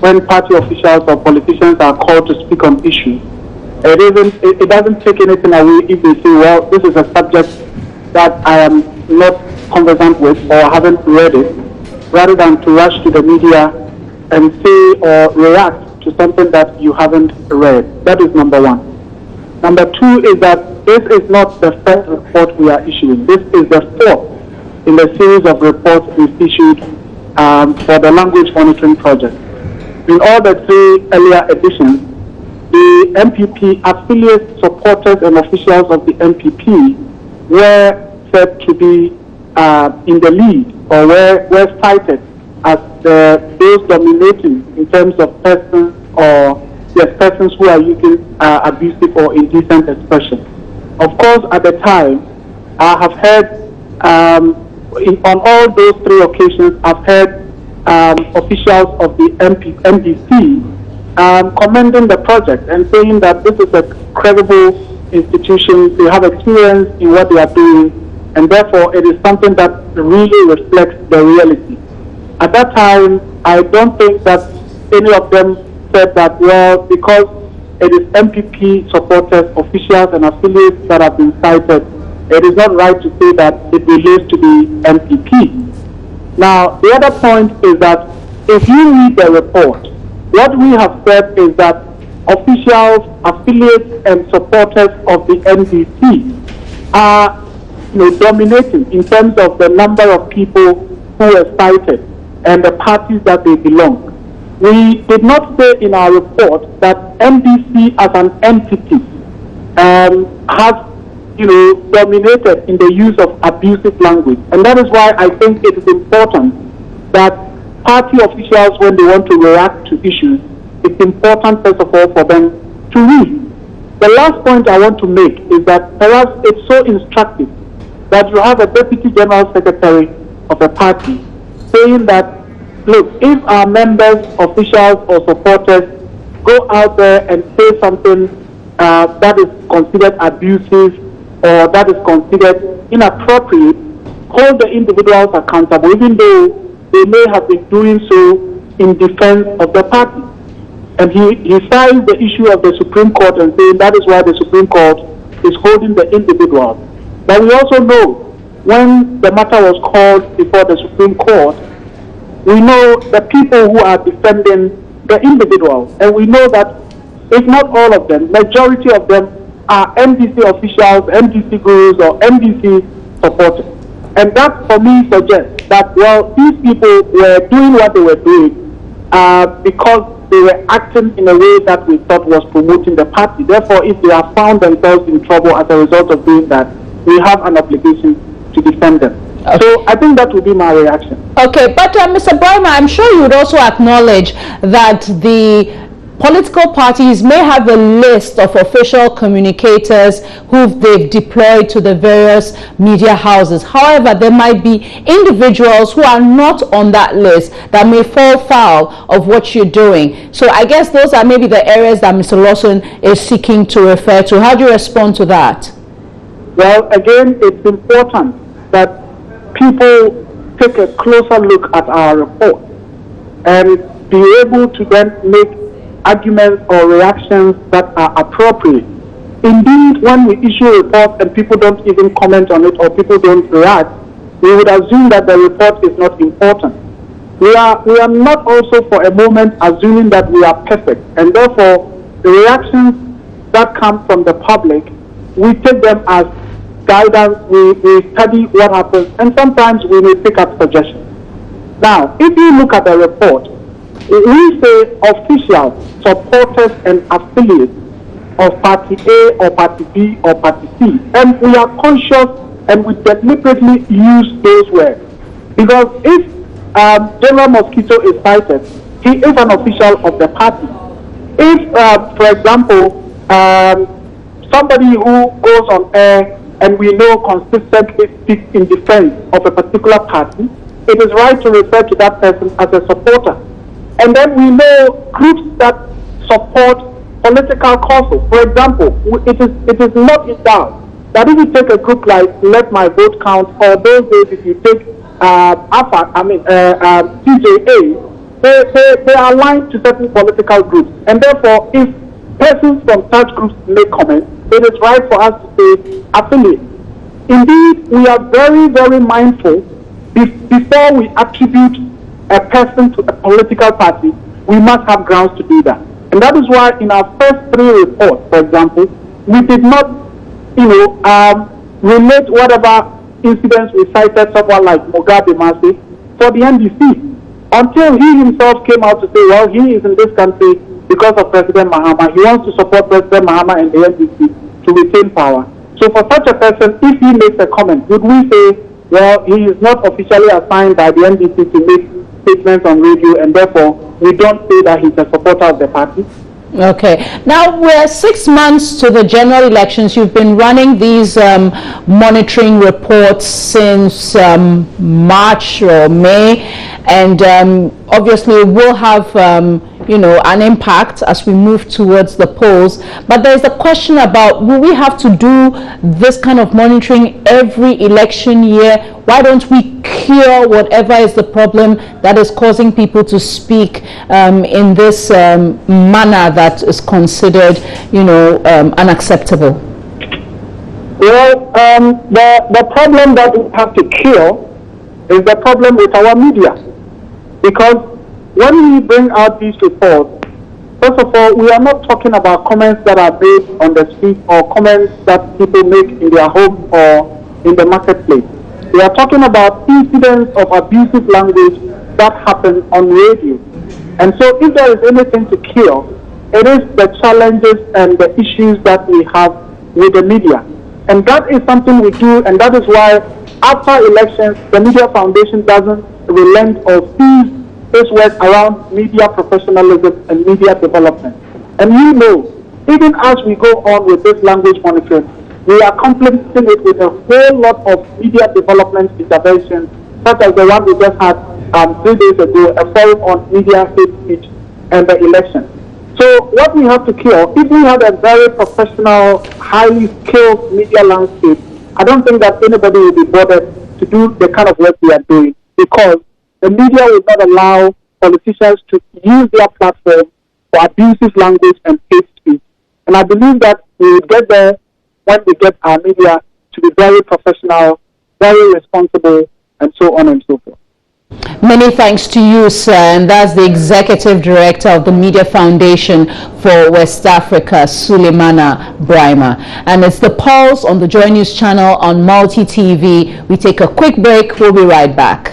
when party officials or politicians are called to speak on issues, it doesn't take anything away if they say, well, this is a subject that I am not conversant with or haven't read it, rather than to rush to the media and say or react to something that you haven't read. That is number one. Number two is that this is not the first report we are issuing. This is the fourth in the series of reports we've issued for the language monitoring project. In all the three earlier editions, the MPP affiliates, supporters, and officials of the MPP were said to be in the lead, or were cited as those dominating in terms of persons persons who are using abusive or indecent expression. Of course, at the time, I have heard on all those three occasions, I've heard officials of the MDC commending the project and saying that this is a credible institution, they have experience in what they are doing, and therefore it is something that really reflects the reality. At that time, I don't think that any of them said that, well, because it is MPP supporters, officials, and affiliates that have been cited, it is not right to say that it relates to the MPP. Now, the other point is that if you read the report, what we have said is that officials, affiliates, and supporters of the NDC are dominating in terms of the number of people who were cited and the parties that they belong. We did not say in our report that NDC as an entity has dominated in the use of abusive language. And that is why I think it is important that party officials, when they want to react to issues, it's important, first of all, for them to read. The last point I want to make is that perhaps it's so instructive that you have a deputy general secretary of a party saying that, look, if our members, officials, or supporters go out there and say something that is considered abusive or that is considered inappropriate, hold the individuals accountable, even though they may have been doing so in defense of the party. And he cites the issue of the Supreme Court and saying that is why the Supreme Court is holding the individual. But we also know when the matter was called before the Supreme Court, we know the people who are defending the individual, and we know that if not all of them, majority of them are MDC officials, MDC gurus, or MDC supporters. And that, for me, suggests that, well, these people were doing what they were doing because they were acting in a way that we thought was promoting the party. Therefore, if they have found themselves in trouble as a result of doing that, we have an obligation to defend them. Okay. So I think that would be my reaction. Okay, but Mr. Brima, I'm sure you would also acknowledge that the political parties may have a list of official communicators who they've deployed to the various media houses. However, there might be individuals who are not on that list that may fall foul of what you're doing. So I guess those are maybe the areas that Mr. Lawson is seeking to refer to. How do you respond to that? Well, again, it's important that people take a closer look at our report and be able to then make arguments or reactions that are appropriate. Indeed, when we issue a report and people don't even comment on it or people don't react, we would assume that the report is not important. We are not also for a moment assuming that we are perfect, and therefore the reactions that come from the public, we take them as guidance, we study what happens, and sometimes we may pick up suggestions. Now, if you look at the report, we say officials, supporters, and affiliates of Party A or Party B or Party C. And we are conscious and we deliberately use those words. Because if General Mosquito is cited, he is an official of the party. If, for example, somebody who goes on air and we know consistently speaks in defense of a particular party, it is right to refer to that person as a supporter. And then we know groups that support political causes. For example, it is not in doubt that if you take a group like Let My Vote Count, or those days if you take CJA, they are aligned to certain political groups. And therefore, if persons from such groups make comments, it is right for us to say affiliate. Indeed, we are very, very mindful before we attribute a person to a political party, we must have grounds to do that. And that is why in our first 3 reports, for example, we did not, relate whatever incidents we cited, someone like Mugabe Masi, for the NDC, until he himself came out to say, well, he is in this country because of President Mahama. He wants to support President Mahama and the NDC to retain power. So for such a person, if he makes a comment, would we say, well, he is not officially assigned by the NDC to make statements on radio, and therefore we don't say that he's a supporter of the party? Okay. Now we're 6 months to the general elections. You've been running these monitoring reports since March or May, and obviously will have an impact as we move towards the polls. But there's a question about, will we have to do this kind of monitoring every election year? Why don't we cure whatever is the problem that is causing people to speak in this manner that is considered, unacceptable? Well, the problem that we have to cure is the problem with our media. Because when we bring out these reports, first of all, we are not talking about comments that are made on the street or comments that people make in their homes or in the marketplace. We are talking about incidents of abusive language that happen on radio. And so if there is anything to cure, it is the challenges and the issues that we have with the media. And that is something we do, and that is why after elections, the Media Foundation doesn't relent or cease its work around media professionalism and media development. And even as we go on with this language monitoring, we are complementing it with a whole lot of media development interventions, such as the one we just had 3 days ago, a forum on media hate speech and the election. So what we have to cure, if we have a very professional, highly skilled media landscape, I don't think that anybody will be bothered to do the kind of work we are doing, because the media will not allow politicians to use their platform for abusive language and hate speech. And I believe that we will get there when we get our media to be very professional, very responsible, and so on and so forth. Many thanks to you, sir. And that's the Executive Director of the Media Foundation for West Africa, Sulemana Brahima. And it's the Pulse on the Joy News channel on Multi TV. We take a quick break. We'll be right back.